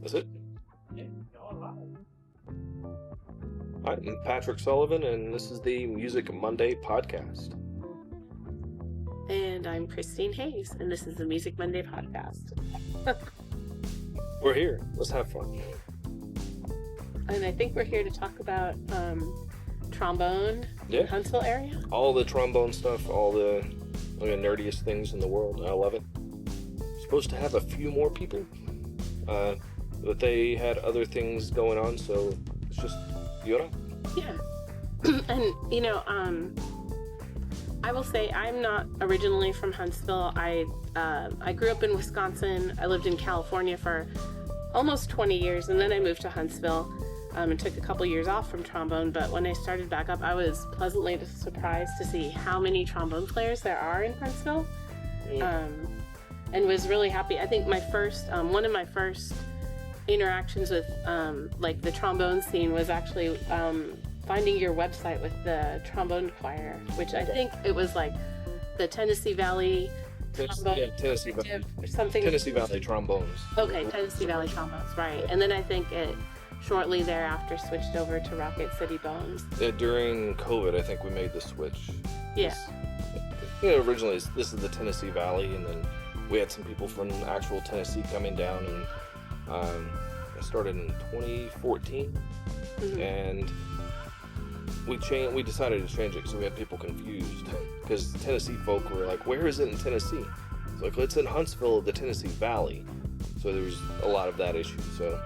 Is it? Yeah, you're alive. Hi, I'm Patrick Sullivan, and this is the Music Monday podcast. And I'm Christine Hayes, and this is the Music Monday podcast. We're here. Let's have fun. And I think we're here to talk about trombone in the Huntsville area. All the trombone stuff, all the nerdiest things in the world. I love it. Supposed to have a few more people, but they had other things going on, so it's just you and I. Yeah. And I will say I'm not originally from Huntsville. I grew up in Wisconsin. I lived in California for almost 20 years, and then I moved to Huntsville and took a couple years off from trombone. But when I started back up, I was pleasantly surprised to see how many trombone players there are in Huntsville, and was really happy. I think my first one of my first interactions with like the trombone scene was actually finding your website with the trombone choir, which I think it was like the Tennessee Valley trombone, Tennessee Valley, or something. Tennessee Valley trombones. Okay, Tennessee Valley trombones, right? And then I think it shortly thereafter switched over to Rocket City Bones. Yeah, during COVID, I think we made the switch. Yeah. Originally this is the Tennessee Valley, and then we had some people from actual Tennessee coming down, and I started in 2014, and we decided to change it because we had people confused, because Tennessee folk were like, where is it in Tennessee? It's like, it's in Huntsville, the Tennessee Valley. So there was a lot of that issue. So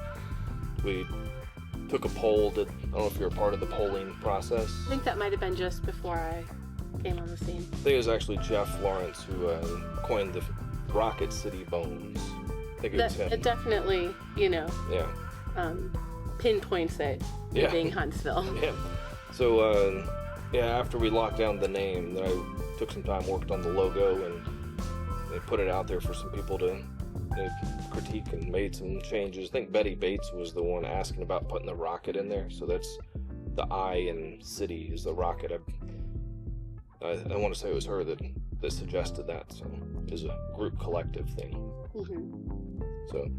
we took a poll. I don't know if you were part of the polling process. I think that might have been just before I came on the scene. I think it was actually Jeff Lawrence who coined the Rocket City Bones. I think it was him. It definitely, pinpoints it being Huntsville. Yeah. So, after we locked down the name, then I took some time, worked on the logo, and they put it out there for some people to critique, and made some changes. I think Betty Bates was the one asking about putting the rocket in there. So that's the I in city is the rocket. I want to say it was her that suggested that. So it's a group collective thing. So,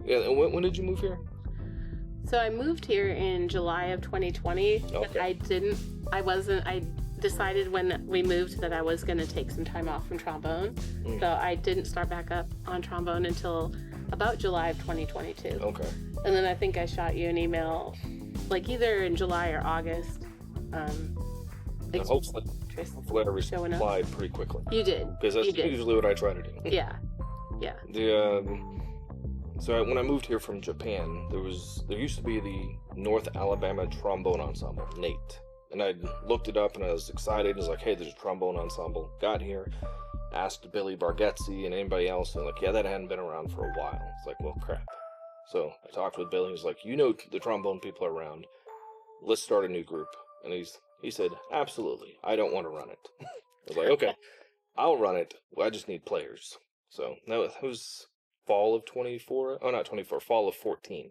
yeah. And when did you move here? So I moved here in July of 2020, but Okay. I decided when we moved that I was going to take some time off from trombone. So I didn't start back up on trombone until about July of 2022. Okay. And then I think I shot you an email, like either in July or August. Hopefully I replied pretty quickly. You did. Because that's usually what I try to do. Yeah. So when I moved here from Japan, there used to be the North Alabama Trombone Ensemble, NATE. And I looked it up and I was excited. I was like, hey, there's a trombone ensemble. Got here, asked Billy Bargetzi and anybody else, and like, yeah, that hadn't been around for a while. It's like, well, crap. So I talked with Billy. He's like, the trombone people are around. Let's start a new group. And he said, absolutely. I don't want to run it. I was like, okay, I'll run it. I just need players. So that was fall of 24. Oh, not 24. Fall of 14.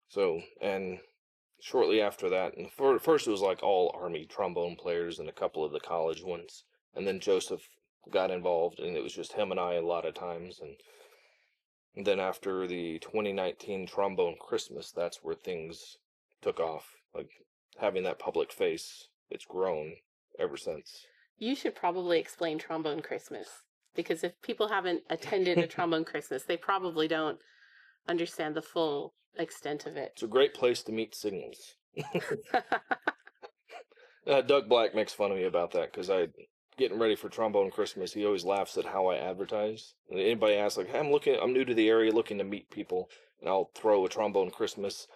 So, and shortly after that, and first it was like all Army trombone players and a couple of the college ones. And then Joseph got involved, and it was just him and I a lot of times. And then after the 2019 Trombone Christmas, that's where things took off. Like, having that public face, it's grown ever since. You should probably explain Trombone Christmas, because if people haven't attended a Trombone Christmas, they probably don't understand the full extent of it. It's a great place to meet signals. Doug Black makes fun of me about that, because getting ready for Trombone Christmas, he always laughs at how I advertise. And anybody asks, like, hey, I'm new to the area, looking to meet people, and I'll throw a Trombone Christmas.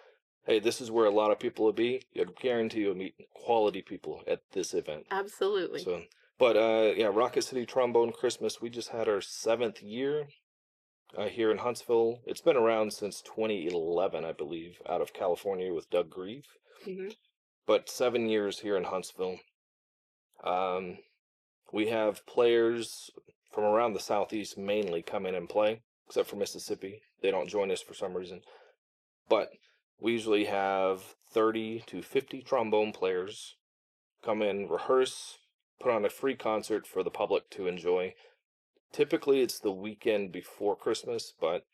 Hey, this is where a lot of people will be. I guarantee you'll meet quality people at this event. Absolutely. So, but Rocket City Trombone Christmas, we just had our 7th year here in Huntsville. It's been around since 2011, I believe, out of California with Doug Grieve. But 7 years here in Huntsville. We have players from around the Southeast mainly come in and play, except for Mississippi. They don't join us for some reason. But we usually have 30 to 50 trombone players come in, rehearse, put on a free concert for the public to enjoy. Typically, it's the weekend before Christmas, but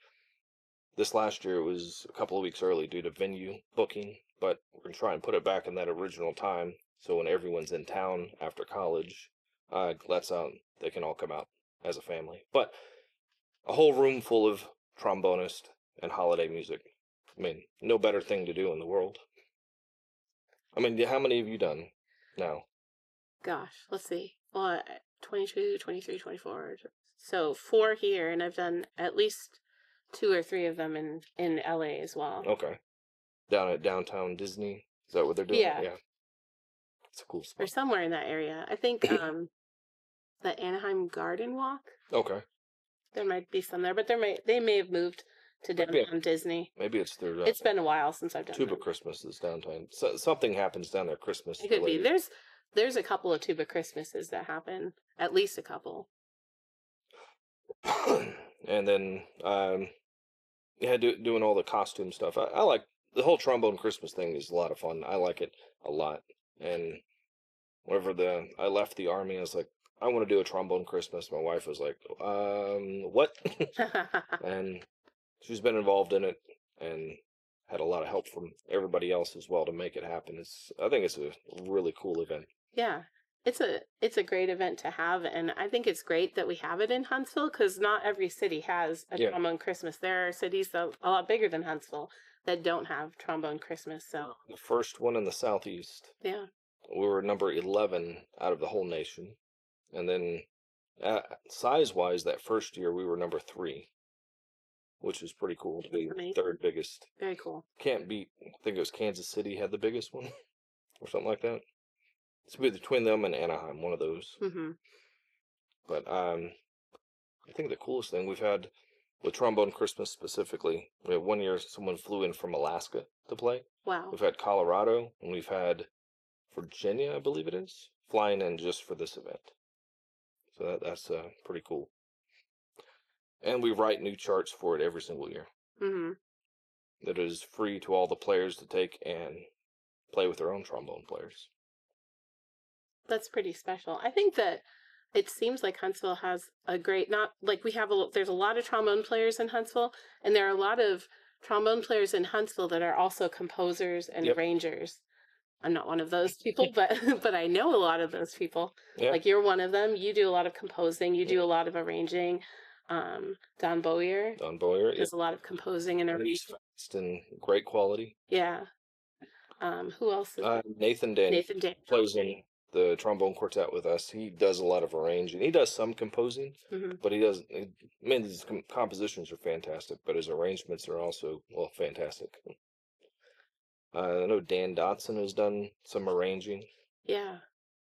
this last year it was a couple of weeks early due to venue booking, but we're gonna try and put it back in that original time. So when everyone's in town after college, lets out, they can all come out as a family. But a whole room full of trombonists and holiday music. I mean, no better thing to do in the world. I mean, how many have you done now? Gosh, let's see. Well, 22, 23, 24. So 4 here, and I've done at least 2 or 3 of them in LA as well. Okay. Down at downtown Disney? Is that what they're doing? Yeah. Yeah. It's a cool Or spot. somewhere in that area. I think the Anaheim Garden Walk. Okay. There might be some there, but they may have moved to downtown Disney. Maybe it's their It's been a while since I've done Tuba that. Christmas is downtown. So, something happens down there Christmas. It could be. related. There's a couple of Tuba Christmases that happen. At least a couple. And then, yeah, doing all the costume stuff. I like the whole trombone Christmas thing is a lot of fun. I like it a lot. And whenever I left the army, I was like, I want to do a trombone Christmas. My wife was like, what? And she's been involved in it and had a lot of help from everybody else as well to make it happen. I think it's a really cool event. Yeah. It's a great event to have, and I think it's great that we have it in Huntsville because not every city has a trombone Christmas. There are cities that a lot bigger than Huntsville that don't have trombone Christmas. So the first one in the Southeast. Yeah. We were number 11 out of the whole nation. And then size-wise, that first year we were number 3, which is pretty cool to be third biggest. Very cool. Can't beat, I think it was Kansas City had the biggest one or something like that. It's between them and Anaheim, one of those. Mm-hmm. But I think the coolest thing we've had with Trombone Christmas specifically, we had one year someone flew in from Alaska to play. Wow. We've had Colorado, and we've had Virginia, I believe it is, flying in just for this event. So that's pretty cool. And we write new charts for it every single year. Mm-hmm. That is free to all the players to take and play with their own trombone players. That's pretty special. I think that it seems like Huntsville has a great, not like there's a lot of trombone players in Huntsville, and there are a lot of trombone players in Huntsville that are also composers and arrangers. I'm not one of those people, but I know a lot of those people. Yeah. Like you're one of them. You do a lot of composing. You do a lot of arranging. Don Boyer. Does a lot of composing and arranging. He's fast and great quality. Yeah. Who else? Nathan Daniel plays in the trombone quartet with us. He does a lot of arranging. He does some composing, but his compositions are fantastic, but his arrangements are also, fantastic. I know Dan Dotson has done some arranging. Yeah.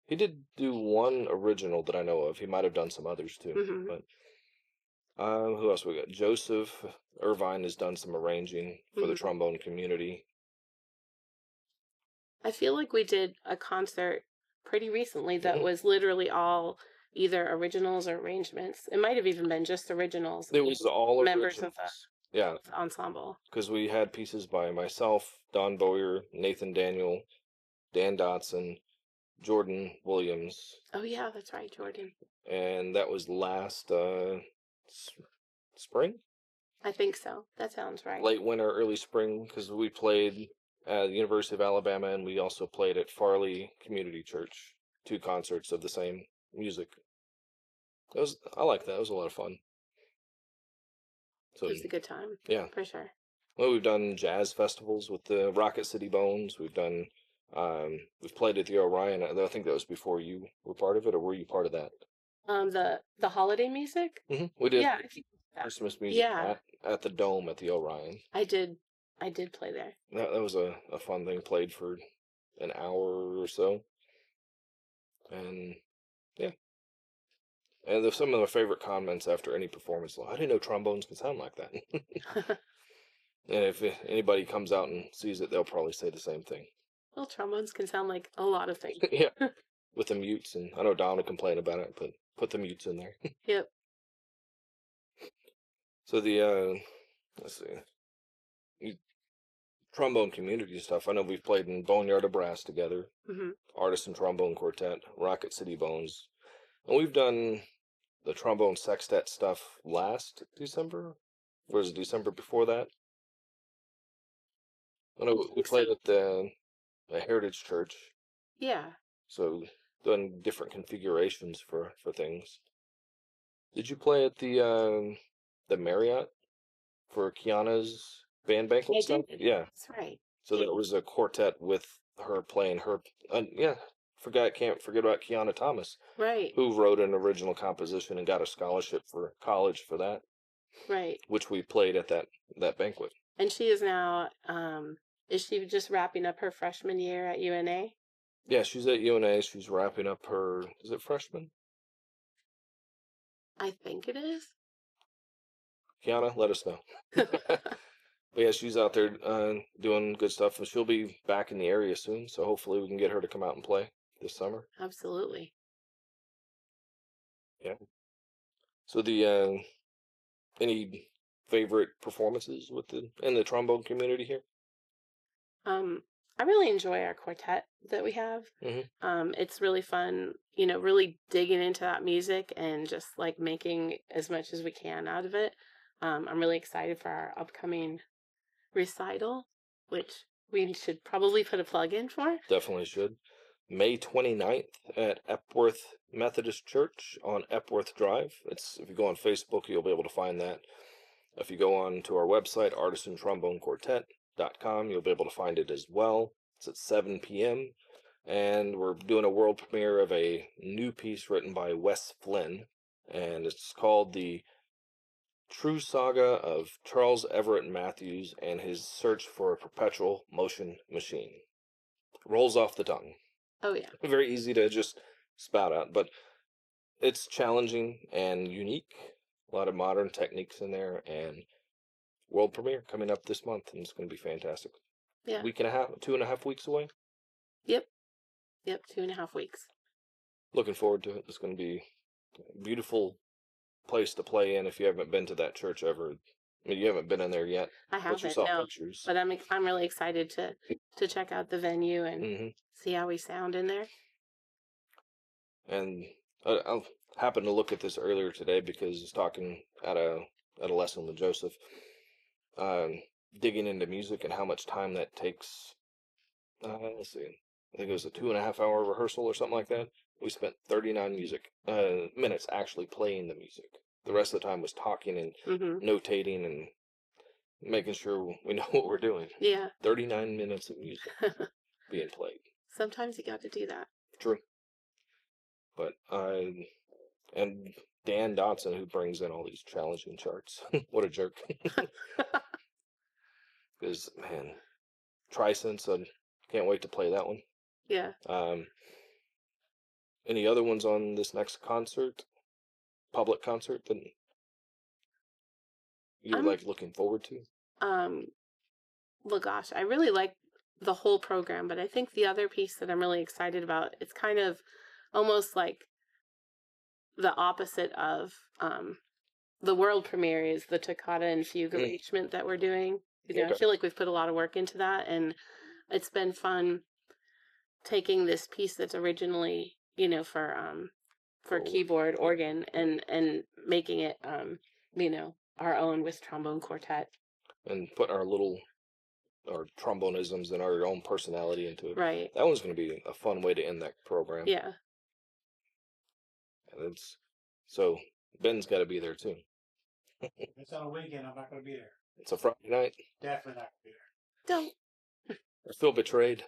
He did do one original that I know of. He might have done some others too. But who else we got? Joseph Irvine has done some arranging for the trombone community. I feel like we did a concert pretty recently that was literally all either originals or arrangements. It might have even been just originals. It was all members originals. Of the ensemble. Because we had pieces by myself, Don Boyer, Nathan Daniel, Dan Dotson, Jordan Williams. Oh yeah, that's right, Jordan. And that was last spring? I think so. That sounds right. Late winter, early spring, because we played at the University of Alabama, and we also played at Community Church. 2 concerts of the same music. I like that. It was a lot of fun. So, it was a good time. Yeah. For sure. Well, we've done jazz festivals with the Rocket City Bones. We've done, we've played at the Orion. I think that was before you were part of it, or were you part of that? The holiday music? Mm-hmm. We did. Yeah. Christmas music at the Dome at the Orion. I did play there. That was a fun thing. Played for an hour or so. And, yeah. And there's some of my favorite comments after any performance. I didn't know trombones could sound like that. And if anybody comes out and sees it, they'll probably say the same thing. Well, trombones can sound like a lot of things. Yeah. With the mutes. And I know Don will complain about it, but put the mutes in there. Yep. So let's see. Trombone community stuff. I know we've played in Boneyard of Brass together. Artisan Trombone Quartet, Rocket City Bones. And we've done the trombone sextet stuff last December. was it December before that? Oh, no, we think played so. at the Heritage Church, Yeah. so done different configurations for things. Did you play at the Marriott for Kiana's band banquet I stuff? did. Yeah. That's right. So Yeah. that was a quartet with her playing her. Yeah, can't forget about Kiana Thomas, Right. who wrote an original composition and got a scholarship for college for that, Right. which we played at that banquet. And she is now, is she just wrapping up her freshman year at UNA? Yeah, she's at UNA. She's wrapping up her. Is it freshman? I think it is. Kiana, let us know. But yeah, she's out there doing good stuff, and she'll be back in the area soon. So hopefully we can get her to come out and play this summer. Absolutely. Yeah. So the any favorite performances in the trombone community here? I really enjoy our quartet that we have. It's really fun, really digging into that music and just like making as much as we can out of it. I'm really excited for our upcoming recital, which we should probably put a plug in for. Definitely should. May 29th at Epworth Methodist Church on Epworth Drive. If you go on Facebook, you'll be able to find that. If you go on to our website, artisantrombonequartet.com, you'll be able to find it as well. It's at 7 p.m. And we're doing a world premiere of a new piece written by Wes Flynn, and it's called The True Saga of Charles Everett Matthews and His Search for a Perpetual Motion Machine. Rolls off the tongue. Oh, yeah. Very easy to just spout out, but it's challenging and unique. A lot of modern techniques in there, and world premiere coming up this month, and it's going to be fantastic. Yeah. Week and a half, 2.5 weeks away. Yep. 2.5 weeks. Looking forward to it. It's going to be a beautiful place to play in if you haven't been to that church ever. I mean, you haven't been in there yet. I But you haven't, saw no. pictures. But I'm really excited to check out the venue and see how we sound in there. And I happened to look at this earlier today because I was talking at a lesson with Joseph, digging into music and how much time that takes. Let's see, I think it was a 2.5 hour rehearsal or something like that. We spent 39 minutes actually playing the music. The rest of the time was talking and notating and making sure we know what we're doing. Yeah. 39 minutes of music being played. Sometimes you got to do that. True. But and Dan Dotson, who brings in all these challenging charts. What a jerk. Because, man, Trisense, I can't wait to play that one. Yeah. Any other ones on this next public concert, that you're looking forward to? Well, gosh, I really like the whole program, but I think the other piece that I'm really excited about, it's kind of almost like the opposite of the world premiere is the toccata and fugue arrangement that we're doing. I feel like we've put a lot of work into that, and it's been fun taking this piece that's originally, for keyboard, organ, and making it, our own with trombone quartet. And put our trombonisms and our own personality into it. Right. That one's going to be a fun way to end that program. Yeah. And so Ben's got to be there too. It's on a weekend. I'm not going to be there. It's a Friday night. Definitely not going to be there. Don't. I feel betrayed.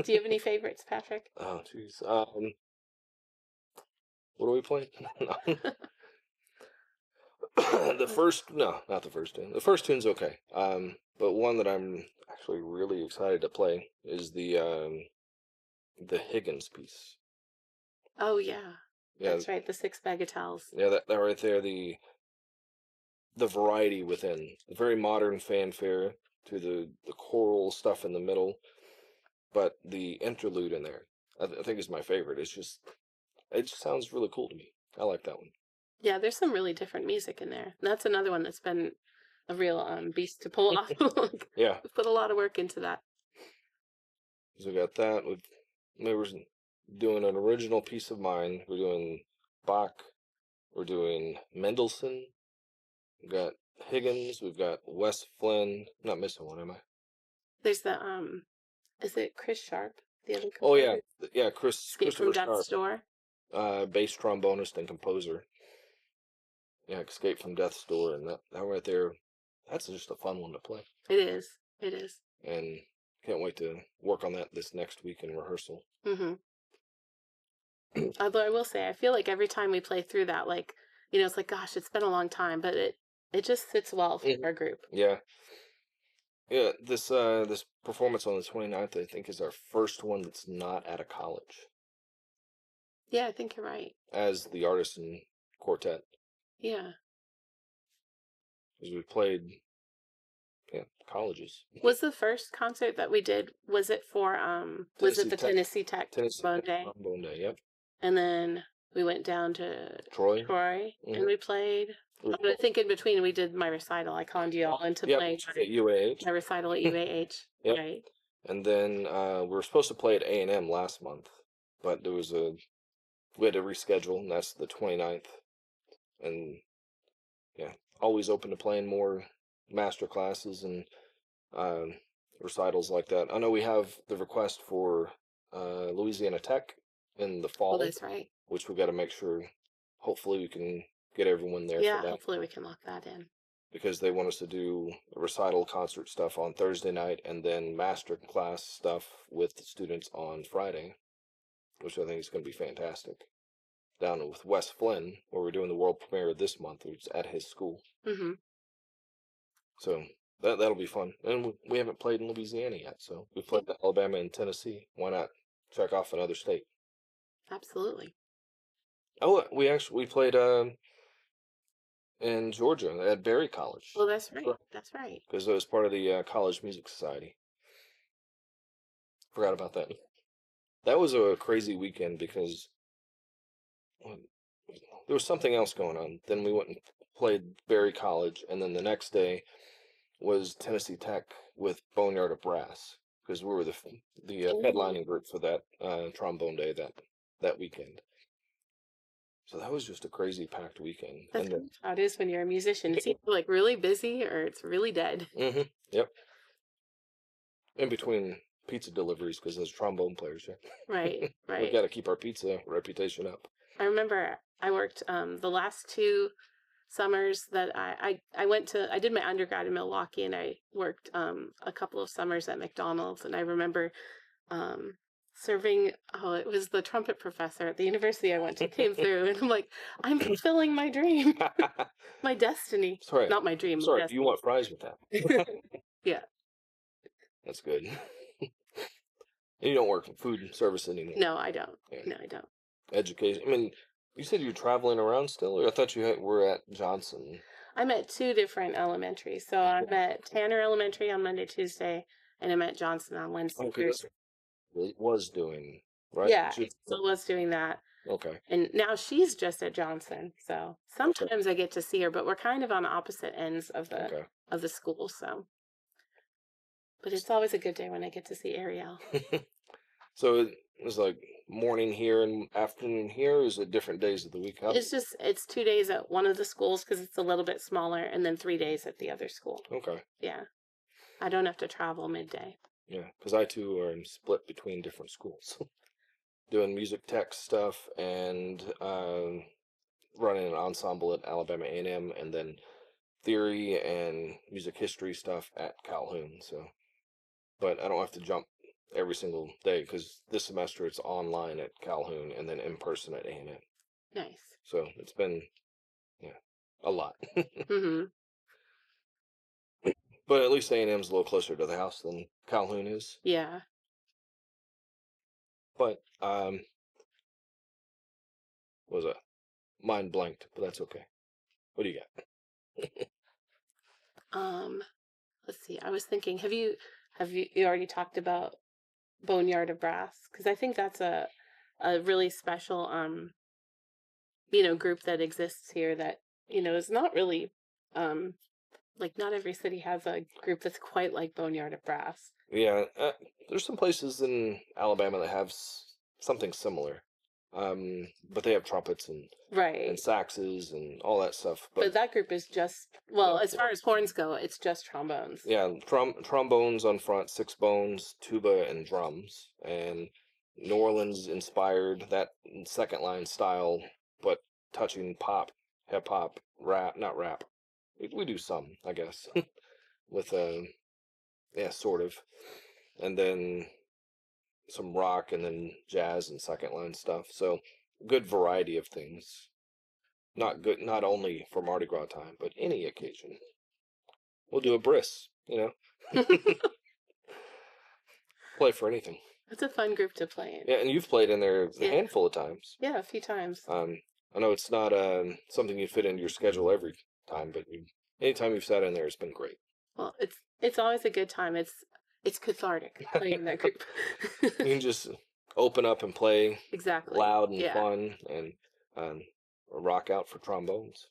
Do you have any favorites, Patrick? Oh, jeez. What are we playing? The first tune. The first tune's okay. But one that I'm actually really excited to play is the Higgins piece. Oh yeah. Yeah, that's right. The 6 bagatelles. Yeah, that right there. The variety within the very modern fanfare to the choral stuff in the middle, but the interlude in there, I think is my favorite. It just sounds really cool to me. I like that one. Yeah, there's some really different music in there. That's another one that's been a real beast to pull off. Yeah, we've put a lot of work into that. So we got that. We were doing an original piece of mine. We're doing Bach. We're doing Mendelssohn. We've got Higgins. We've got West Flynn. Not missing one, am I? There's the is it Chris Sharp? The other Oh yeah, composer? yeah. Escape from Christopher Death's Sharp, Door. bass trombonist and composer. Yeah, Escape from Death's Door, and that right there, that's just a fun one to play. It is. It is. And can't wait to work on that this next week in rehearsal. Mm-hmm. Although I will say, I feel like every time we play through that, like, it's like, gosh, it's been a long time, but it just fits well for our group. Yeah. Yeah, this performance on the 29th, I think, is our first one that's not at a college Yeah, I think you're right. as the artisan quartet. Yeah. Because we played colleges. Was the first concert that we did, was it for was it the Tennessee Tech Trombone Day? Trombone Day, yep. And then we went down to Troy. and we played. But I think in between we did my recital. I conned you all into playing at UAH. my recital at UAH. Yep. Right. And then we were supposed to play at A&M last month, but we had to reschedule, and that's the 29th. And yeah, always open to playing more master classes and recitals like that. I know we have the request for Louisiana Tech in the fall. Oh, that's right. Which we got to make sure, hopefully we can get everyone there Yeah, for that. hopefully we can lock that in. Because they want us to do recital concert stuff on Thursday night and then master class stuff with the students on Friday, which I think is going to be fantastic. Down with West Flynn, where we're doing the world premiere this month, which is at his school. Mm-hmm. So that'll be fun. And we haven't played in Louisiana yet, so we played in Alabama and Tennessee. Why not check off another state? Absolutely. Oh, we played in Georgia at Berry College. Well, that's right. That's right. Because it was part of the College Music Society. Forgot about that. That was a crazy weekend because there was something else going on. Then we went and played Berry College, and then the next day was Tennessee Tech with Boneyard of Brass, because we were the headlining group for that trombone day that weekend. So that was just a crazy packed weekend. That's how it is when you're a musician. It's either like really busy or it's really dead. Mm-hmm. Yep. In between pizza deliveries, because there's trombone players, yeah. Right, right. We've got to keep our pizza reputation up. I remember I worked the last 2 summers that I did my undergrad in Milwaukee, and I worked a couple of summers at McDonald's, and I remember serving, it was the trumpet professor at the university I went to came through, and I'm like, I'm fulfilling my dream, my destiny. Sorry. Not my dream. Sorry, do you want fries with that? Yeah. That's good. You don't work in food and service anymore. No, I don't. Yeah. No, I don't. Education. I mean, you said you're traveling around still, or I thought you were at Johnson. I'm at 2 different elementaries. So I'm at Tanner Elementary on Monday, Tuesday, and I'm at Johnson on Wednesday. Okay, so it was doing, right? Yeah, I still was doing that. Okay. And now she's just at Johnson. So sometimes I get to see her, but we're kind of on opposite ends of the school. So, but it's always a good day when I get to see Ariel. So it was like morning here and afternoon here, or is it different days of the week? It's 2 days at one of the schools because it's a little bit smaller, and then 3 days at the other school. Okay. Yeah. I don't have to travel midday. Yeah, because I too are split between different schools. Doing music tech stuff and running an ensemble at Alabama A&M, and then theory and music history stuff at Calhoun. So, but I don't have to jump every single day because this semester it's online at Calhoun and then in person at A&M. Nice. So it's been a lot. Mm-hmm. But at least A&M's a little closer to the house than Calhoun is. Yeah. But what was that? Mind blanked, but that's okay. What do you got? Let's see. I was thinking, have you already talked about Boneyard of Brass? Because I think that's a really special group that exists here that is not really like not every city has a group that's quite like Boneyard of Brass. Yeah, there's some places in Alabama that have something similar. But they have trumpets and Right. saxes and all that stuff. But that group is just, well, Yeah. as far as horns go, it's just trombones. Yeah, trombones on front, six bones, tuba, and drums, and New Orleans inspired that second line style, but touching pop, hip hop, rap, not rap. We do some, I guess, with yeah, sort of, and then some rock, and then jazz and second line stuff. So good variety of things. Not good, not only for Mardi Gras time, but any occasion. We'll do a bris, play for anything. It's a fun group to play in. Yeah, and you've played in there a Yeah. handful of times. Yeah, a few times. I know it's not something you fit into your schedule every time, but anytime you've sat in there, it's been great. Well, it's always a good time. It's cathartic playing in that group. You can just open up and play Exactly. loud and Yeah. fun, and rock out for trombones.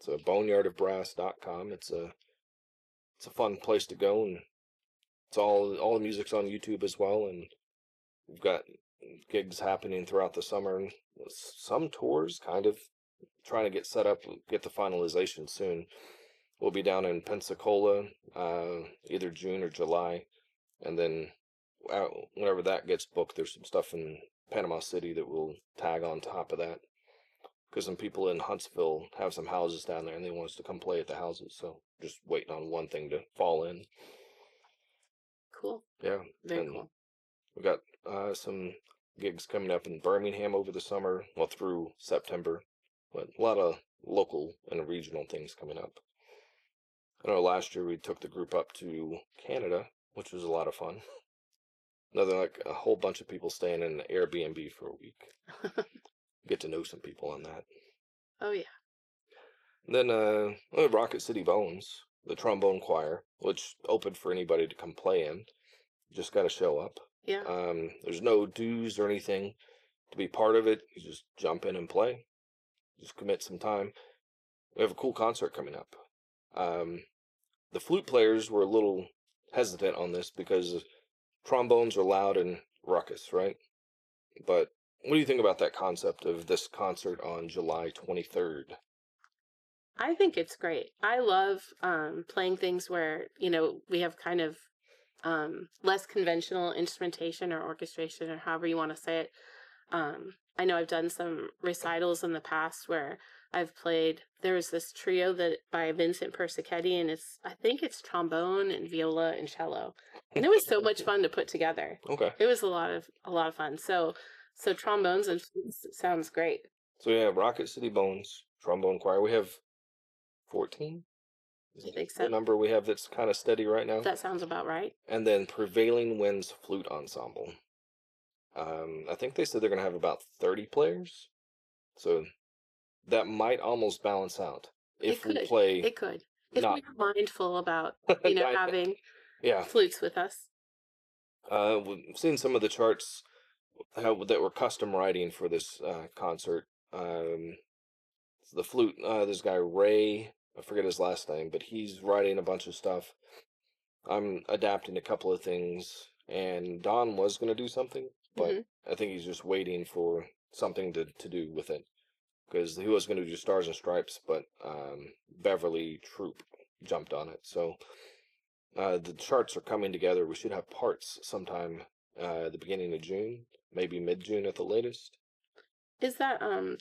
So boneyardofbrass.com. It's a fun place to go, and it's all the music's on YouTube as well, and we've got gigs happening throughout the summer. Some tours kind of trying to get set up, get the finalization soon. We'll be down in Pensacola, either June or July, and then whenever that gets booked, there's some stuff in Panama City that we'll tag on top of that. Because some people in Huntsville have some houses down there, and they want us to come play at the houses. So just waiting on one thing to fall in. Cool. Yeah. Very cool. We've got some gigs coming up in Birmingham over the summer, well, through September. But a lot of local and regional things coming up. I know last year we took the group up to Canada, which was a lot of fun. Like a whole bunch of people staying in an Airbnb for a week. Get to know some people on that. Oh, yeah. And then Rocket City Bones, the trombone choir, which opened for anybody to come play in. You just got to show up. Yeah. There's no dues or anything to be part of it. You just jump in and play. Just commit some time. We have a cool concert coming up. The flute players were a little hesitant on this because trombones are loud and ruckus, right? But what do you think about that concept of this concert on July 23rd? I think it's great. I love playing things where, we have kind of less conventional instrumentation or orchestration or however you want to say it. I know I've done some recitals in the past where I've played, there was this trio that by Vincent Persichetti, and I think it's trombone and viola and cello. And it was so much fun to put together. Okay. It was a lot of fun. So trombones and flutes sounds great. So yeah, Rocket City Bones, trombone choir. We have 14? I think so. The number we have that's kind of steady right now. That sounds about right. And then Prevailing Winds Flute Ensemble. I think they said they're going to have about 30 players. So that might almost balance out. If we play... It could. If we're mindful about, having yeah. flutes with us. We've seen some of the charts that were custom writing for this concert. The flute, this guy Ray, I forget his last name, but he's writing a bunch of stuff. I'm adapting a couple of things, and Don was going to do something, but I think he's just waiting for something to do with it. Because he was going to do Stars and Stripes, but Beverly Troop jumped on it. So the charts are coming together. We should have parts sometime at the beginning of June, maybe mid-June at the latest. Is that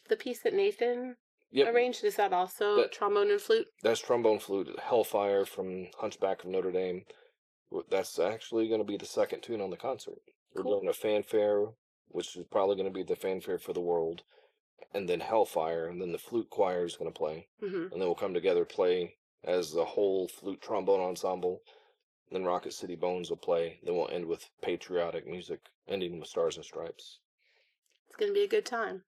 the piece that Nathan arranged? Is that also trombone and flute? That's trombone flute. Hellfire from Hunchback of Notre Dame. That's actually going to be the second tune on the concert. We're doing a fanfare, which is probably going to be the fanfare for the world, and then Hellfire, and then the flute choir is going to play, and then we'll come together, play as the whole flute trombone ensemble. Then Rocket City Bones will play. Then we'll end with patriotic music, ending with Stars and Stripes. It's going to be a good time.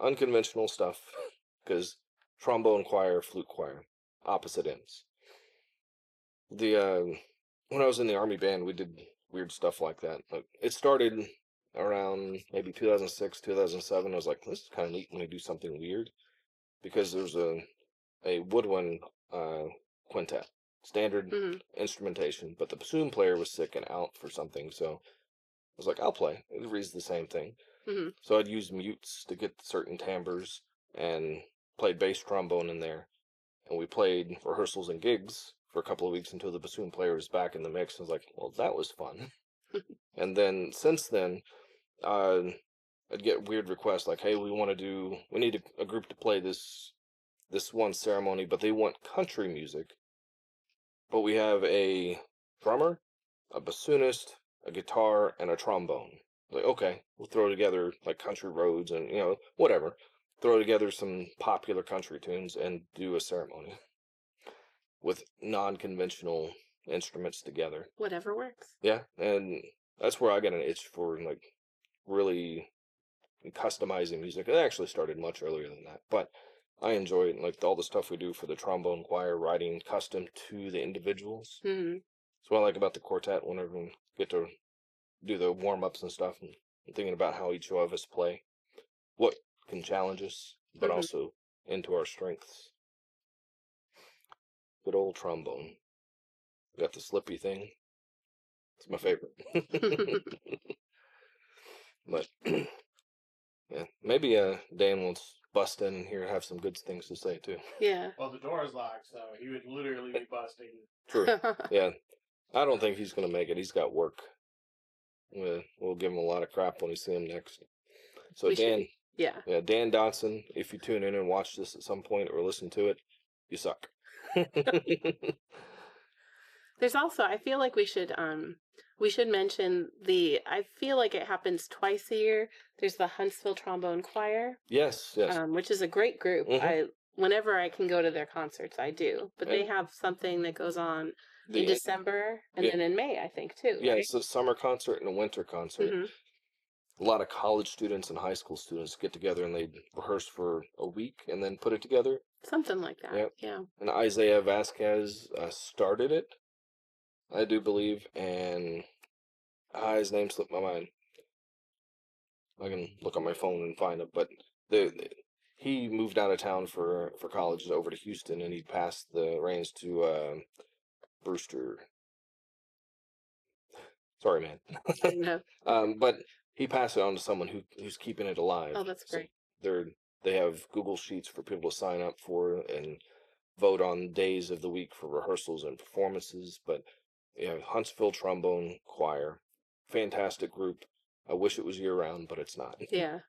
Unconventional stuff, because trombone choir, flute choir, opposite ends. When I was in the Army band, we did weird stuff like that. It started around maybe 2006, 2007. I was like, this is kind of neat when we do something weird, because there's a woodwind quintet, standard instrumentation, but the bassoon player was sick and out for something, so I was like, I'll play. It reads the same thing. Hmm. So I'd use mutes to get certain timbres and played bass trombone in there. And we played rehearsals and gigs for a couple of weeks until the bassoon player was back in the mix. I was like, well, that was fun. And then since then, uh, I'd get weird requests like, hey, we need a group to play this one ceremony, but they want country music. But we have a drummer, a bassoonist, a guitar, and a trombone. Like, okay, we'll throw together like country roads and, whatever. Throw together some popular country tunes and do a ceremony with non-conventional instruments together. Whatever works. Yeah, and that's where I got an itch for like really customizing music. It actually started much earlier than that, but I enjoy it, like all the stuff we do for the trombone choir, writing custom to the individuals. Hmm. That's what I like about the quartet. Whenever we get to do the warm-ups and stuff, and thinking about how each of us play, what can challenge us, but Hmm. also into our strengths. Good old trombone. Got the slippy thing. It's my favorite. But yeah, maybe Dan wants bust in here and have some good things to say too. Yeah. Well, the door is locked, so he would literally be busting. True. Yeah, I don't think he's gonna make it. He's got work. We'll give him a lot of crap when we see him next. So We Dan, should. Yeah. yeah, Dan Dotson, if you tune in and watch this at some point or listen to it, you suck. There's also, I feel like we should mention I feel like it happens twice a year. There's the Huntsville Trombone Choir, Yes, yes. which is a great group. Mhm. Whenever I can go to their concerts, I do. But they And have something that goes on the in December and yeah, then in May, I think too. yeah, Right? it's a summer concert and a winter concert. Hmm. A lot of college students and high school students get together and they rehearse for a week and then put it together. Something like that. Yep. Yeah. And Isaiah Vasquez started it, I do believe, and his name slipped my mind. I can look on my phone and find it, but he moved out of town for college over to Houston, and he passed the reins to Brewster. Sorry, man. I know. But he passed it on to someone who's keeping it alive. Oh, that's So great. they have Google Sheets for people to sign up for and vote on days of the week for rehearsals and performances. But yeah, Huntsville Trombone Choir, fantastic group. I wish it was year round, but it's not. Yeah.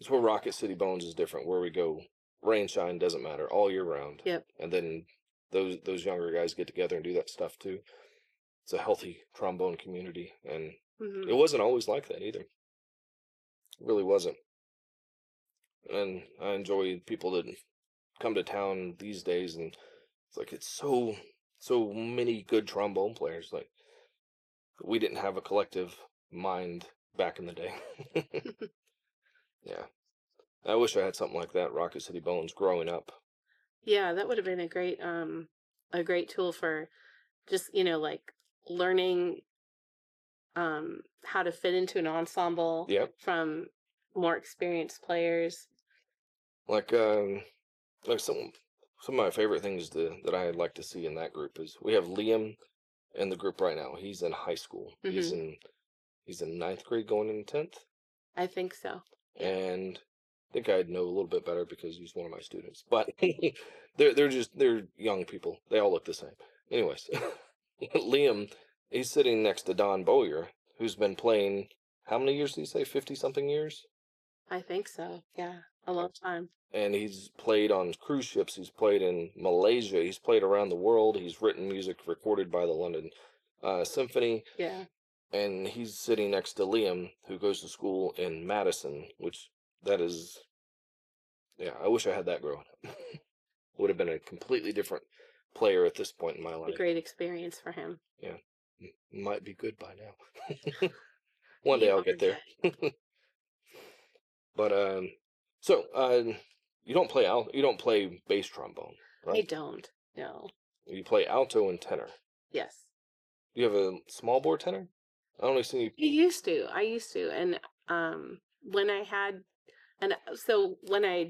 It's where Rocket City Bones is different, where we go rain, shine, doesn't matter, all year round. Yep. And then those younger guys get together and do that stuff too. It's a healthy trombone community, and Hmm. it wasn't always like that either. It really wasn't. And I enjoy people that come to town these days, and it's like it's so many good trombone players. Like we didn't have a collective mind back in the day. Yeah. I wish I had something like that, Rocket City Bones, growing up. Yeah, that would have been a great tool for just, like learning how to fit into an ensemble Yep. from more experienced players. Like some of my favorite things that I'd like to see in that group is we have Liam in the group right now. He's in high school. He's in ninth grade going into 10th. I think so. And I think I'd know a little bit better because he's one of my students. But they're young people. They all look the same. Anyways, Liam, he's sitting next to Don Bowyer, who's been playing how many years did he say? 50-something years? I think so. Yeah, a long time. And he's played on cruise ships. He's played in Malaysia. He's played around the world. He's written music recorded by the London Symphony. Yeah. And he's sitting next to Liam, who goes to school in Madison, which that is, yeah, I wish I had that growing up. Would have been a completely different player at this point in my A life. great experience for him. Yeah. Might be good by now. One day I'll get there. But so you don't play bass trombone, right? I don't. No. You play alto and tenor. Yes. Do you have a small bore tenor? I only see you. I used to. And when I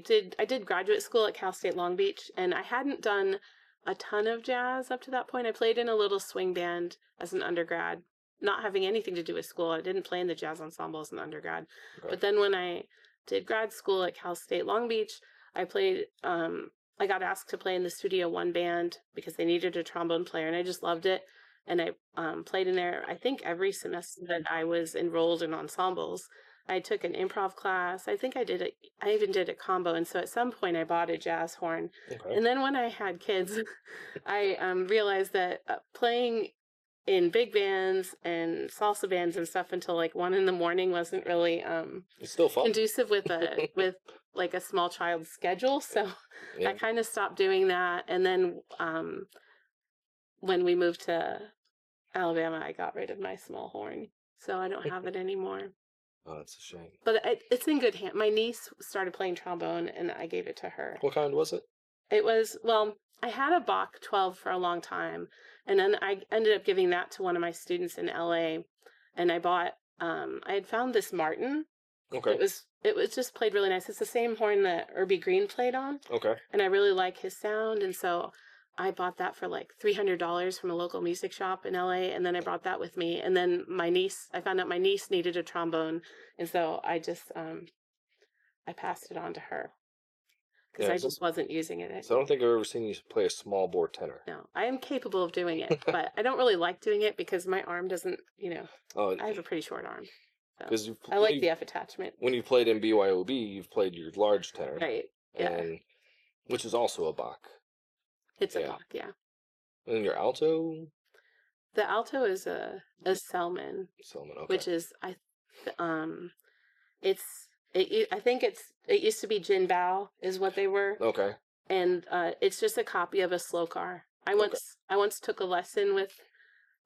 did graduate school at Cal State Long Beach, and I hadn't done a ton of jazz up to that point. I played in a little swing band as an undergrad, not having anything to do with school. I didn't play in the jazz ensembles in undergrad. Okay. But then when I did grad school at Cal State Long Beach, I played, I got asked to play in the Studio One band because they needed a trombone player, and I just loved it. And I played in there, I think, every semester that I was enrolled in ensembles. I took an improv class. I think I even did a combo. And so at some point I bought a jazz horn. Okay. And then when I had kids, I realized that playing in big bands and salsa bands and stuff until like 1 a.m. wasn't really It's still fun. conducive with with like a small child's schedule. So Yeah. I kind of stopped doing that. And then when we moved to Alabama, I got rid of my small horn. So I don't have it anymore. Oh, that's a shame. But it's in good hands. My niece started playing trombone, and I gave it to her. What kind was it? It was, well, I had a Bach 12 for a long time, and then I ended up giving that to one of my students in LA, and I bought, I had found this Martin. Okay. It was just played really nice. It's the same horn that Irby Green played on. Okay. And I really like his sound, and so I bought that for like $300 from a local music shop in LA, and then I brought that with me. And then I found out my niece needed a trombone, and so I just I passed it on to her because I just wasn't using it. So I don't think I've ever seen you play a small bore tenor. No, I am capable of doing it, but I don't really like doing it because my arm doesn't, I have a pretty short arm. So I like the F attachment. When you played in BYOB, you've played your large tenor. Right, yeah. And, which is also a Bach. It's a Bach, yeah. And your alto? The alto is a Selman. Selman, okay. Which is, I think it used to be Jin Bao is what they were. Okay. And it's just a copy of a slow car. I once took a lesson with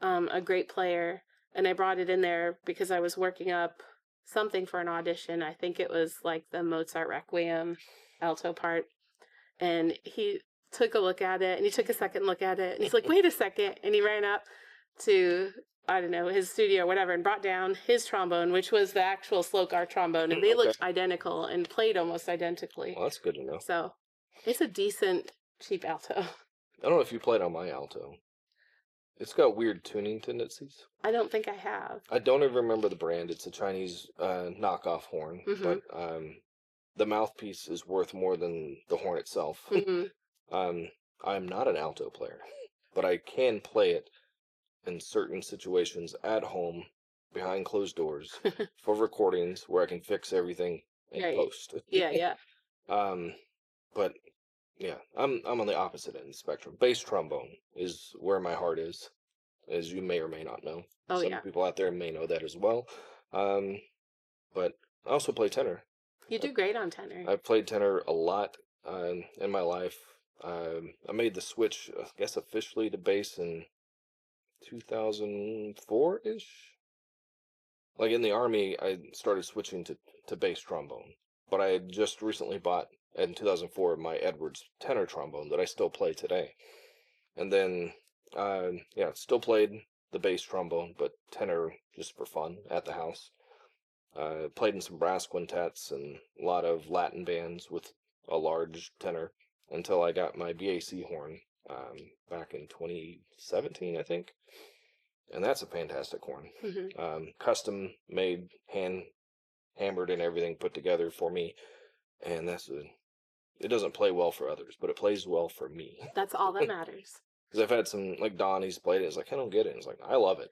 a great player, and I brought it in there because I was working up something for an audition. I think it was like the Mozart Requiem alto part. And he took a look at it, and he took a second look at it, and he's like, wait a second. And he ran up to, I don't know, his studio or whatever, and brought down his trombone, which was the actual slow car trombone. And they looked identical and played almost identically. Well, that's good to know. So it's a decent, cheap alto. I don't know if you played on my alto. It's got weird tuning tendencies. I don't think I have. I don't even remember the brand. It's a Chinese knockoff horn. Mm-hmm. But the mouthpiece is worth more than the horn itself. Mm-hmm. I'm not an alto player, but I can play it in certain situations at home, behind closed doors, for recordings where I can fix everything in post. Yeah. But yeah, I'm on the opposite end of the spectrum. Bass trombone is where my heart is, as you may or may not know. Some people out there may know that as well. But I also play tenor. You do great on tenor. I've played tenor a lot in my life. I made the switch, I guess, officially to bass in 2004-ish. Like in the Army, I started switching to bass trombone. But I had just recently bought, in 2004, my Edwards tenor trombone that I still play today. And then, still played the bass trombone, but tenor just for fun at the house. Played in some brass quintets and a lot of Latin bands with a large tenor until I got my BAC horn back in 2017, I think. And that's a fantastic horn. Mm-hmm. Custom made, hand hammered and everything put together for me. And it doesn't play well for others, but it plays well for me. That's all that matters. Because I've had some, like Donnie's played it. It's like, I don't get it. It's like, I love it.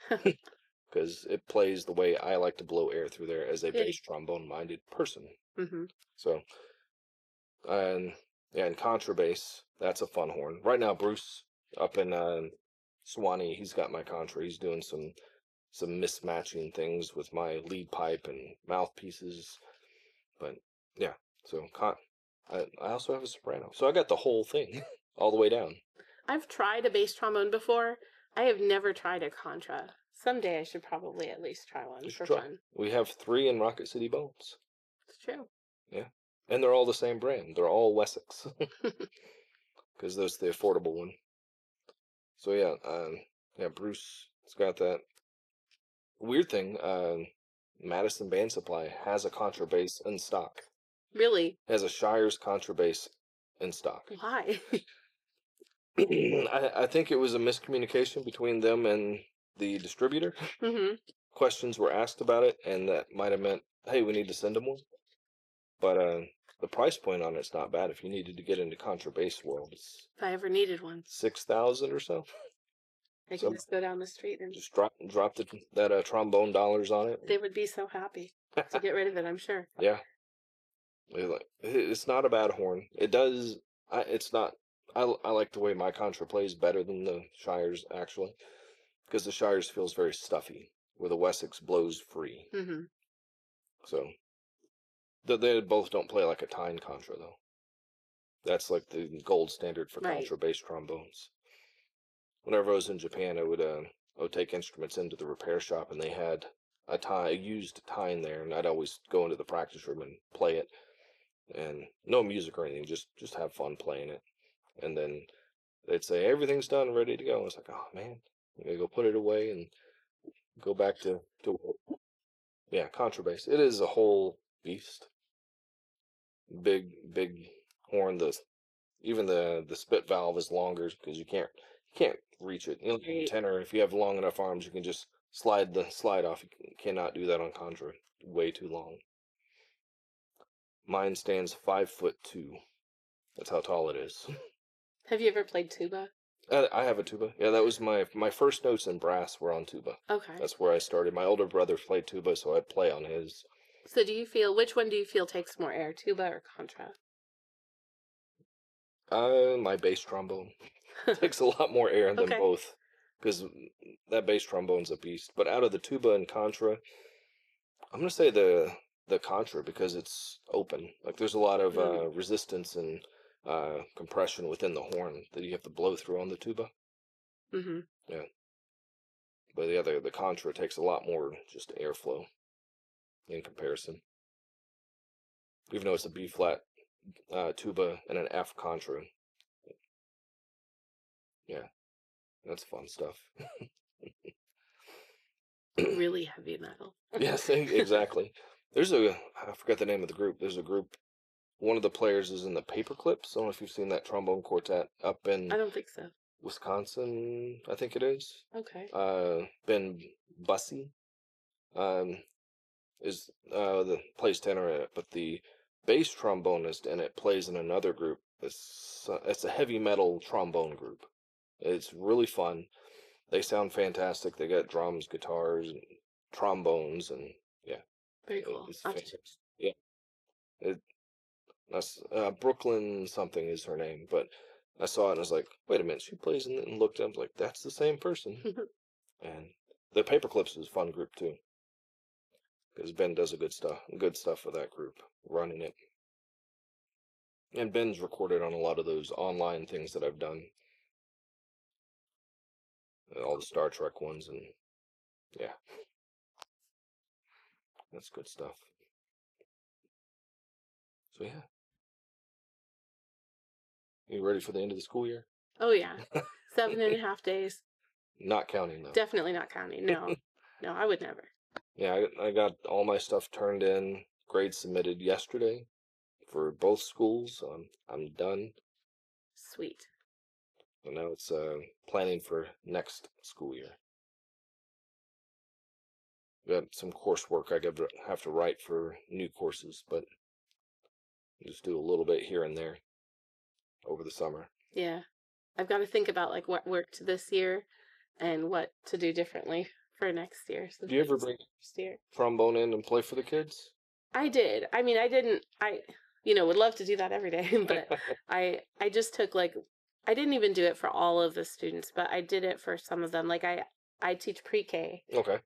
Because it plays the way I like to blow air through there as a bass trombone-minded person. Mm-hmm. So, and contrabass, that's a fun horn. Right now, Bruce up in Swanee, he's got my contra. He's doing some mismatching things with my lead pipe and mouthpieces. But yeah, so I also have a soprano. So I got the whole thing all the way down. I've tried a bass trombone before. I have never tried a contra. Someday I should probably at least try one for fun. We have 3 in Rocket City Bones. It's true. Yeah. And they're all the same brand. They're all Wessex. Because that's the affordable one. So yeah, Bruce has got that. Weird thing, Madison Band Supply has a contrabass in stock. Really? Has a Shire's contrabass in stock. Why? I think it was a miscommunication between them and the distributor. Mm-hmm. Questions were asked about it, and that might have meant, hey, we need to send them one. But the price point on it's not bad. If you needed to get into contrabass world, it's If I ever needed one, 6,000 or so. I So can just go down the street and just drop that trombone dollars on it. they would be so happy to get rid of it, I'm sure. Yeah, it's not a bad horn. It does. It's not. I like the way my contra plays better than the Shires actually, because the Shires feels very stuffy, where the Wessex blows free. Mm-hmm. So they both don't play like a Tyne contra though. That's like the gold standard for Right. contrabass trombones. Whenever I was in Japan, I would take instruments into the repair shop, and they had a used Tyne there, and I'd always go into the practice room and play it, and no music or anything, just have fun playing it. And then they'd say everything's done, ready to go. I was like, oh man, I'm gonna go put it away and go back to yeah, contrabass. It is a whole beast. Big horn. Even the spit valve is longer because you can't reach it. You know, Right. tenor, if you have long enough arms, you can just slide off. You cannot do that on contra. Way too long. Mine stands 5'2". That's how tall it is. Have you ever played tuba? I have a tuba. Yeah, that was my first notes in brass were on tuba. Okay. That's where I started. My older brother played tuba, so I'd play on his. So which one do you feel takes more air, tuba or contra? My bass trombone takes a lot more air than Okay. both, because that bass trombone's a beast. But out of the tuba and contra, I'm gonna say the contra, because it's open. Like there's a lot of resistance and compression within the horn that you have to blow through on the tuba. Mm-hmm. Yeah. But the contra takes a lot more just airflow in comparison. Even though it's a B flat tuba and an F contra. Yeah, that's fun stuff. Really heavy metal. Yes, exactly. I forgot the name of the group. There's a group. One of the players is in the Paperclips. I don't know if you've seen that trombone quartet up in I don't think so. Wisconsin, I think it is. Okay. Ben Bussey is the plays tenor in it, but the bass trombonist in it plays in another group. It's a heavy metal trombone group. It's really fun. They sound fantastic. They got drums, guitars, and trombones, and yeah. Very cool. It's I'll have to fantastic. Yeah. That's Brooklyn something is her name, but I saw it and I was like, wait a minute, she plays in it, and looked up like that's the same person. And the Paperclips is a fun group too, because Ben does good stuff for that group, running it. And Ben's recorded on a lot of those online things that I've done, all the Star Trek ones, and yeah, that's good stuff. So yeah. You ready for the end of the school year? Oh yeah. 7.5 days. Not counting though. Definitely not counting. No. No, I would never. Yeah, I got all my stuff turned in, grades submitted yesterday for both schools. So I'm done. Sweet. So now it's planning for next school year. Got some coursework I have to write for new courses, but just do a little bit here and there over the summer. Yeah. I've got to think about like what worked this year and what to do differently for next year. So Do you ever bring trombone in and play for the kids? I did. I mean, I didn't. I would love to do that every day, but I just took like I didn't even do it for all of the students, but I did it for some of them. Like I teach pre-K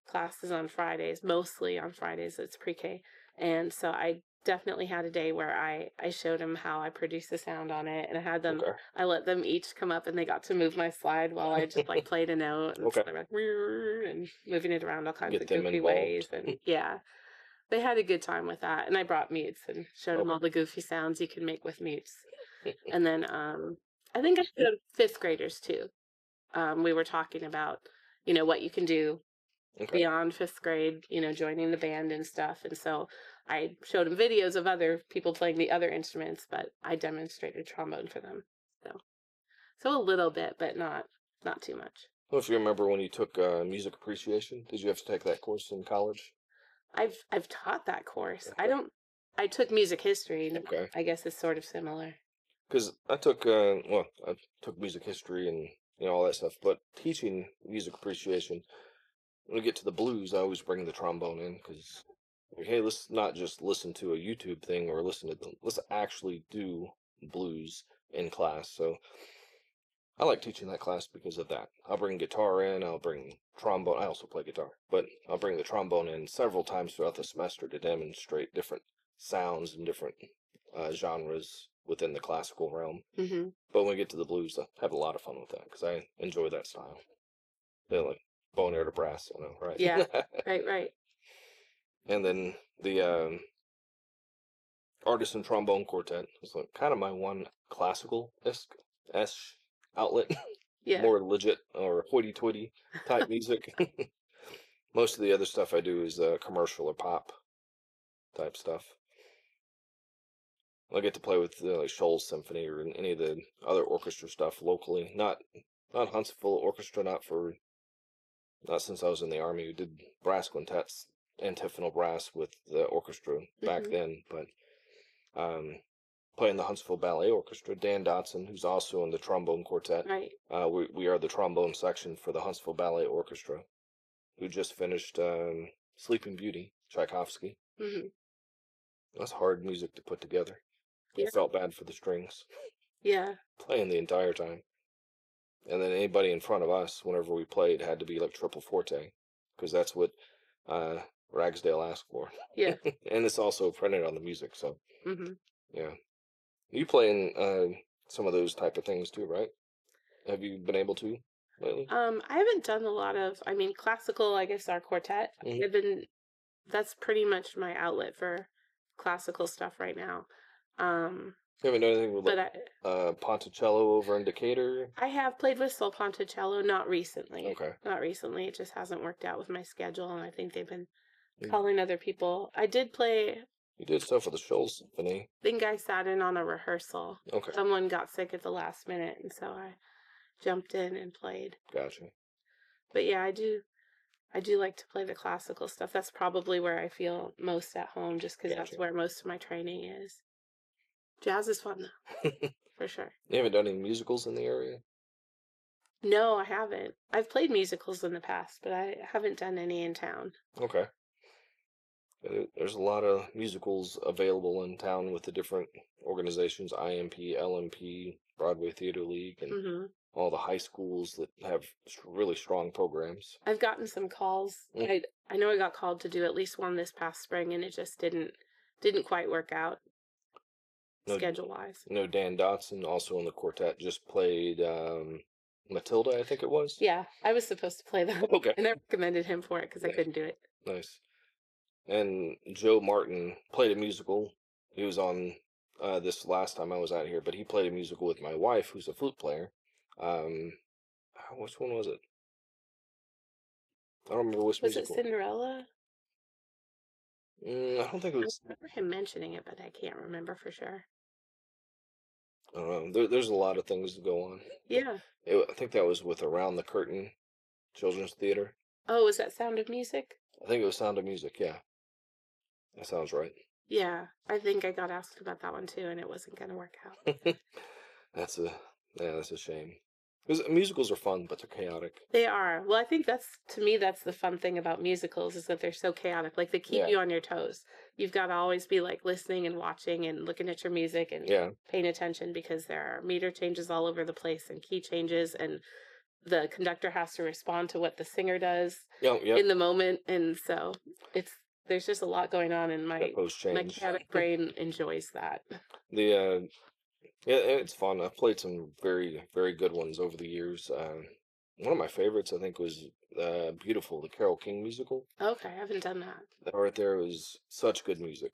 classes on Fridays, mostly on Fridays. It's pre-K, and so I definitely had a day where I showed them how I produce the sound on it, and I had them. I let them each come up, and they got to move my slide while I just like played a note, and so they're like and moving it around all kinds of goofy ways, and yeah. They had a good time with that, and I brought mutes and showed them all the goofy sounds you can make with mutes. And then I think I showed 5th graders too. We were talking about, what you can do beyond 5th grade, joining the band and stuff. And so I showed them videos of other people playing the other instruments, but I demonstrated trombone for them. So a little bit, but not too much. Well, if you remember when you took music appreciation, did you have to take that course in college? I've taught that course. I don't. I took music history. And Okay. I guess it's sort of similar. Because I took music history and all that stuff. But teaching music appreciation, when we get to the blues, I always bring the trombone in because, hey, let's not just listen to a YouTube thing or listen to them. Let's actually do blues in class. So I like teaching that class because of that. I'll bring guitar in. I'll bring trombone. I also play guitar, but I'll bring the trombone in several times throughout the semester to demonstrate different sounds and different genres within the classical realm. Hmm. But when we get to the blues, I have a lot of fun with that because I enjoy that style. They're like Boneyard of Brass, right? Yeah. Right. And then the Artisan Trombone Quartet is like kind of my one classical-esque outlet. Yeah. More legit or hoity-toity type music. Most of the other stuff I do is commercial or pop type stuff. I get to play with like Shoals Symphony or any of the other orchestra stuff locally. Not Huntsville Orchestra, not since I was in the Army. We did brass quintets, antiphonal brass with the orchestra back Mhm. then, but playing the Huntsville Ballet Orchestra, Dan Dotson, who's also in the trombone quartet. Right. We are the trombone section for the Huntsville Ballet Orchestra, who just finished Sleeping Beauty, Tchaikovsky. Hmm. That's hard music to put together. Yeah. I felt bad for the strings Yeah. playing the entire time. And then anybody in front of us, whenever we played, had to be like triple forte, because that's what Ragsdale asked for. Yeah. And it's also printed on the music, so Hmm. yeah. You playing some of those type of things too, right? Have you been able to lately? I haven't done a lot of. I mean, classical. I guess our quartet. Mhm. I've been. That's pretty much my outlet for classical stuff right now. You haven't done anything with But like Ponticello over in Decatur? I have played with Sol Ponticello, not recently. Okay. Not recently. It just hasn't worked out with my schedule, and I think they've been Mm. calling other people. I did play. You did stuff with the Shoals Symphony. I think I sat in on a rehearsal. Okay, Someone got sick at the last minute, and so I jumped in and played. gotcha. But yeah, I do like to play the classical stuff. That's probably where I feel most at home, just because that's Gotcha. where most of my training is. Jazz is fun though, for sure. You haven't done any musicals in the area? No, I haven't. I've played musicals in the past, but I haven't done any in town. Okay. There's a lot of musicals available in town with the different organizations, IMP, LMP, Broadway Theater League, and Hmm. all the high schools that have really strong programs. I've gotten some calls. Mm. I know I got called to do at least one this past spring, and it just didn't quite work out No, schedule wise. no, Dan Dotson, also in the quartet, just played Matilda, I think it was. Yeah, I was supposed to play that, Okay, and I recommended him for it because I Nice. couldn't do it. nice. And Joe Martin played a musical. He was on this last time I was out here, but he played a musical with my wife, who's a flute player. Which one was it? I don't remember which Was it musical. Cinderella? I don't think it I was. remember him mentioning it, but I can't remember for sure. I don't know. There's a lot of things that go on. Yeah. I think that was with Around the Curtain Children's Theater. Oh, was that Sound of Music? I think it was Sound of Music. Yeah, that sounds right. Yeah, I think I got asked about that one too, and it wasn't going to work out. That's a shame. Because musicals are fun, but they're chaotic. They are. Well, I think to me, that's the fun thing about musicals is that they're so chaotic. Like they keep Yeah. you on your toes. You've got to always be like listening and watching and looking at your music and Yeah, paying attention because there are meter changes all over the place and key changes, and the conductor has to respond to what the singer does yeah. in the moment. And so there's just a lot going on, and my Post my change. chaotic brain enjoys that. The Yeah, it's fun. I've played some very, very good ones over the years. One of my favorites, I think, was Beautiful, the Carole King musical. Okay, I haven't done that. That right there was such good music.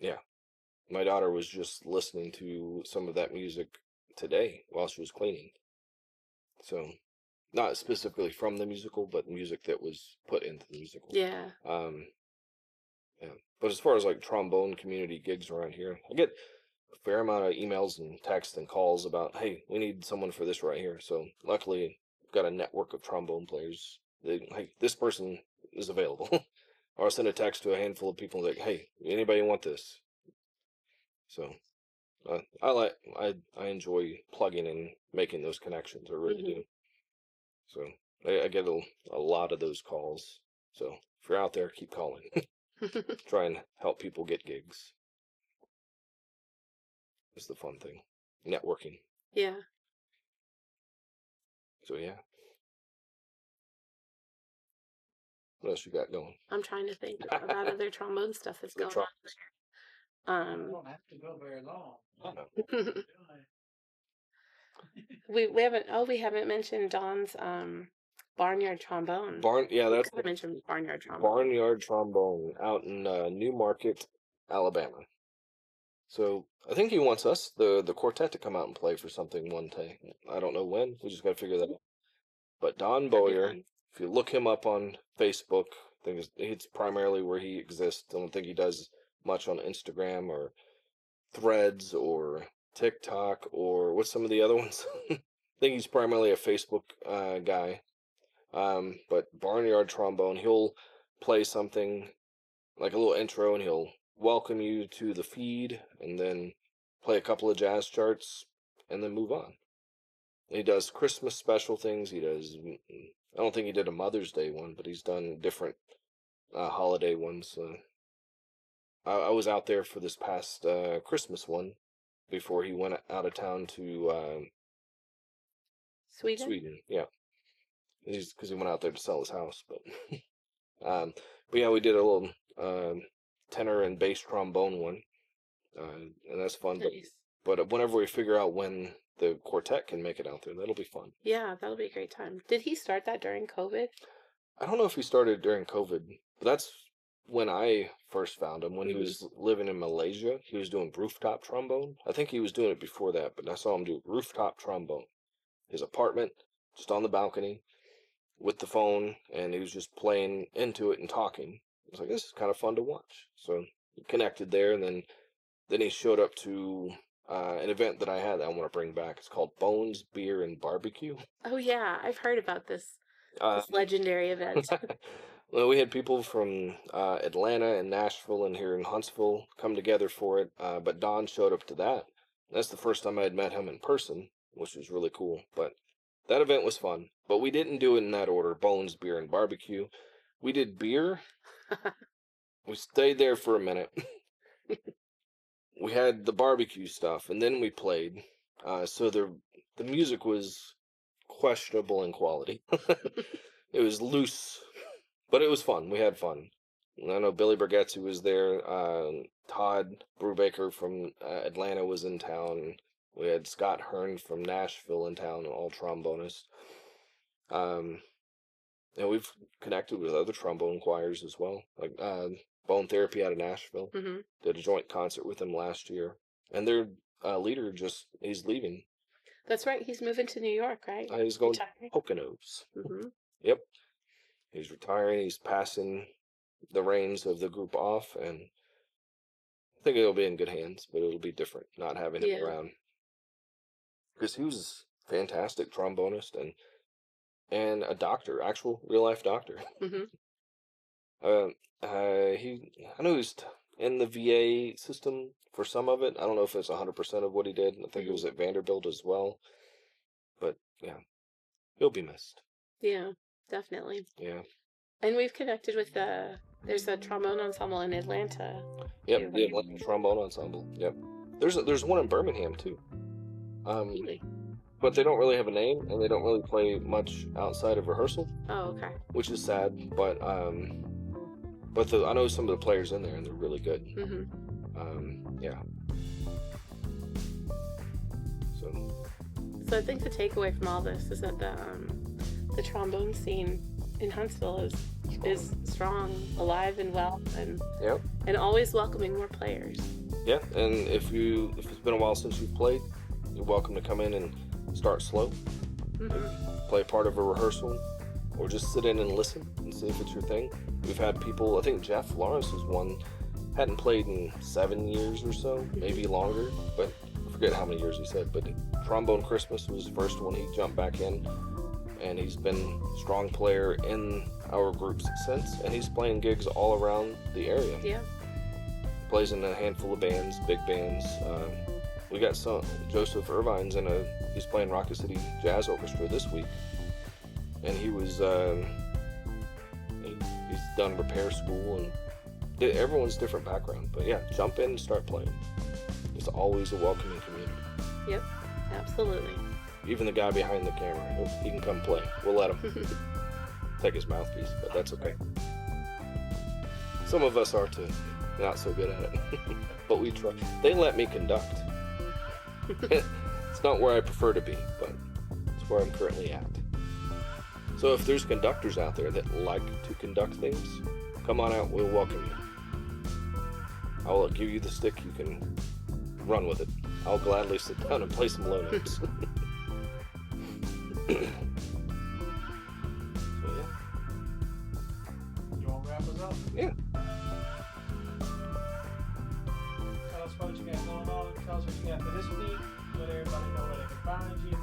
Yeah, my daughter was just listening to some of that music today while she was cleaning. So, not specifically from the musical, but music that was put into the musical. Yeah. Yeah. But as far as like trombone community gigs around here, I get a fair amount of emails and texts and calls about, hey, we need someone for this right here. So luckily, got a network of trombone players. Like, this person is available. Or I'll send a text to a handful of people like, hey, anybody want this? So I enjoy plugging and making those connections. I really do. So I get a lot of those calls. So if you're out there, keep calling. Try and help people get gigs. It's the fun thing. Networking. Yeah. So yeah. What else you got going? I'm trying to think about other trombone stuff that's going on there. I don't have to go very long. we haven't mentioned Don's Barnyard Trombone. That's I mentioned Barnyard Trombone. Barnyard Trombone out in Newmarket, Alabama. So I think he wants us, the quartet, to come out and play for something one day. I don't know when. We just got to figure that out. But Don Boyer, if you look him up on Facebook, I think it's primarily where he exists. I don't think he does much on Instagram or Threads or TikTok or what's some of the other ones. I think he's primarily a Facebook guy. But Barnyard Trombone, he'll play something like a little intro, and he'll welcome you to the feed, and then play a couple of jazz charts, and then move on. He does Christmas special things. He does. I don't think he did a Mother's Day one, but he's done different holiday ones. I was out there for this past Christmas one before he went out of town to Sweden. Yeah, because he went out there to sell his house. But yeah, we did a little tenor and bass trombone one, and that's fun. Nice. But whenever we figure out when the quartet can make it out there, that'll be fun. Yeah, that'll be a great time. Did he start that during COVID? I don't know if he started during COVID, but that's when I first found him. When he was living in Malaysia, he was doing rooftop trombone. I think he was doing it before that, but I saw him do rooftop trombone. His apartment, just on the balcony, with the phone, and he was just playing into it and talking. I was like, this is kind of fun to watch. So we connected there, and then he showed up to an event that I had that I want to bring back. It's called Bones, Beer, and Barbecue. Oh yeah, I've heard about this legendary event. Well, we had people from Atlanta and Nashville and here in Huntsville come together for it, but Don showed up to that. That's the first time I had met him in person, which was really cool. But that event was fun. But we didn't do it in that order: Bones, Beer, and Barbecue. We did beer. We stayed there for a minute. We had the barbecue stuff, and then we played. So the music was questionable in quality. It was loose, but it was fun. We had fun. I know Billy Bergetzi was there. Todd Brubaker from Atlanta was in town. We had Scott Hearn from Nashville in town, all trombonists. And we've connected with other trombone choirs as well, like Bone Therapy out of Nashville. Did a joint concert with them last year, and their leader he's leaving. That's right. He's moving to New York, right? He's going to Poconos. Yep. He's retiring. He's passing the reins of the group off, and I think it'll be in good hands, but it'll be different not having him around. Because he was a fantastic trombonist and a doctor, actual real life doctor. I know he's in the VA system for some of it. I don't know if it's 100% of what he did. I think it was at Vanderbilt as well. But yeah, he'll be missed. Yeah, definitely. Yeah. And we've connected with there's a trombone ensemble in Atlanta. Yep, the Atlanta Trombone Ensemble. Yep. There's one in Birmingham too. Really? But they don't really have a name, and they don't really play much outside of rehearsal. Oh, okay. Which is sad, but I know some of the players in there, and they're really good. Yeah. So I think the takeaway from all this is that the trombone scene in Huntsville is strong, alive, and well, and always welcoming more players. Yeah, and if it's been a while since you've played, you're welcome to come in and start slow. Play part of a rehearsal, or just sit in and listen and see if it's your thing. We've had people, I think Jeff Lawrence is one, hadn't played in 7 years or so, maybe longer, but I forget how many years he said, but Trombone Christmas was the first one he jumped back in. and he's been a strong player in our groups since, and he's playing gigs all around the area. Yeah. Plays in a handful of bands, big bands. We got some. Joseph Irvine's he's playing Rocket City Jazz Orchestra this week, and he was he's done repair school, and everyone's different background. But yeah, jump in and start playing. It's always a welcoming community. Yep, absolutely. Even the guy behind the camera, he can come play. We'll let him take his mouthpiece, but that's okay. Some of us are too, not so good at it, but we try. They let me conduct. It's not where I prefer to be, but it's where I'm currently at. So if there's conductors out there that like to conduct things, come on out, we'll welcome you. I'll give you the stick, you can run with it. I'll gladly sit down and play some low notes. So yeah. You want to wrap us up? Yeah. Tell us what you got going on. Tell us what you got for this week. Let everybody know where they can find you.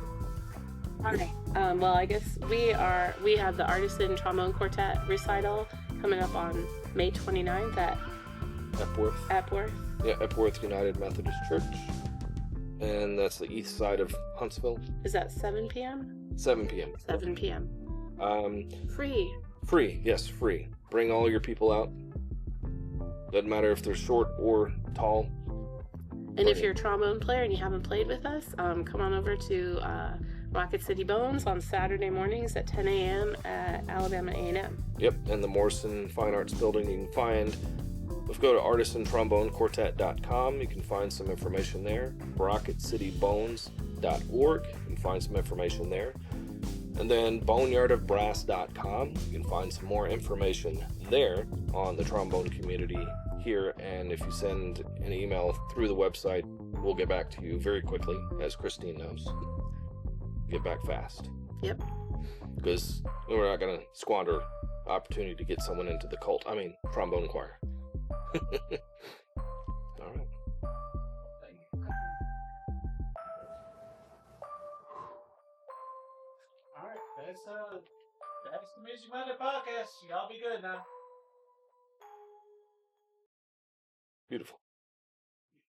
Alright. Well, I guess we have the Artisan Trombone Quartet recital coming up on May 29th at Epworth. Yeah, Epworth United Methodist Church. And that's the east side of Huntsville. Is that 7 p.m.? 7 p.m. 7 p.m. Free. Free, yes, free. Bring all your people out. Doesn't matter if they're short or tall. And if you're a trombone player and you haven't played with us, come on over to Rocket City Bones on Saturday mornings at 10 a.m. at Alabama A&M. Yep, and the Morrison Fine Arts Building you can find. If you go to artisantrombonequartet.com, you can find some information there. rocketcitybones.org, you can find some information there. And then boneyardofbrass.com, you can find some more information there on the trombone community here. And if you send an email through the website, we'll get back to you very quickly, as Christine knows. Get back fast. Yep. Because we're not going to squander opportunity to get someone into the trombone choir. All right. Thank you. All right, that's the Music Monday podcast. Y'all be good now. Beautiful.